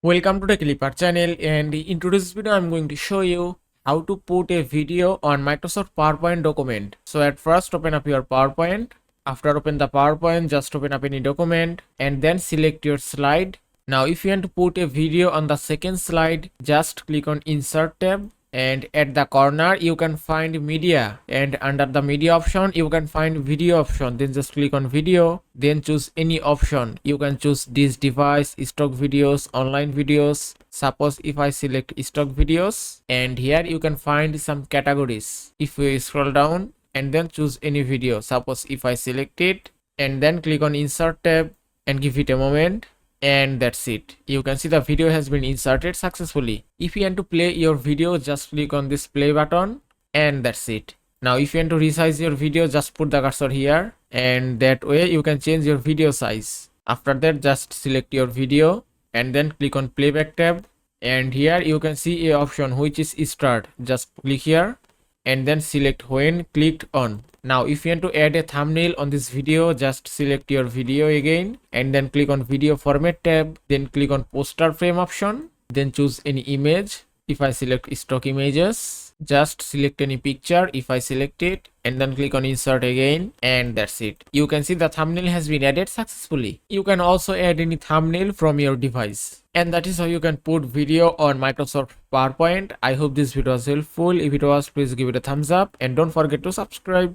Welcome to the Clipper channel, and in today's video I'm going to show you how to put a video on Microsoft PowerPoint document. So at first open up your PowerPoint. After open the PowerPoint, just open up any document and then select your slide. Now if you want to put a video on the second slide, just click on Insert tab, and at the corner you can find media, and under the media option you can find video option. Then just click on video, then choose any option. You can choose this device, stock videos, online videos. Suppose if I select stock videos, and here you can find some categories. If we scroll down and then choose any video, suppose if I select it and then click on Insert tab and give it a moment, and that's it. You can see the video has been inserted successfully. If you want to play your video, just click on this play button, and that's it. Now if you want to resize your video, just put the cursor here, and that way you can change your video size. After that, just select your video and then click on playback tab, and here you can see a option which is start. Just click here and then select when clicked on. Now if you want to add a thumbnail on this video, just select your video again and then click on video format tab, then click on poster frame option, then choose any image. If I select stock images, just select any picture. If I select it and then click on insert again, and that's it. You can see the thumbnail has been added successfully. You can also add any thumbnail from your device. And that is how you can put video on Microsoft PowerPoint. I hope this video was helpful. If it was, please give it a thumbs up and don't forget to subscribe.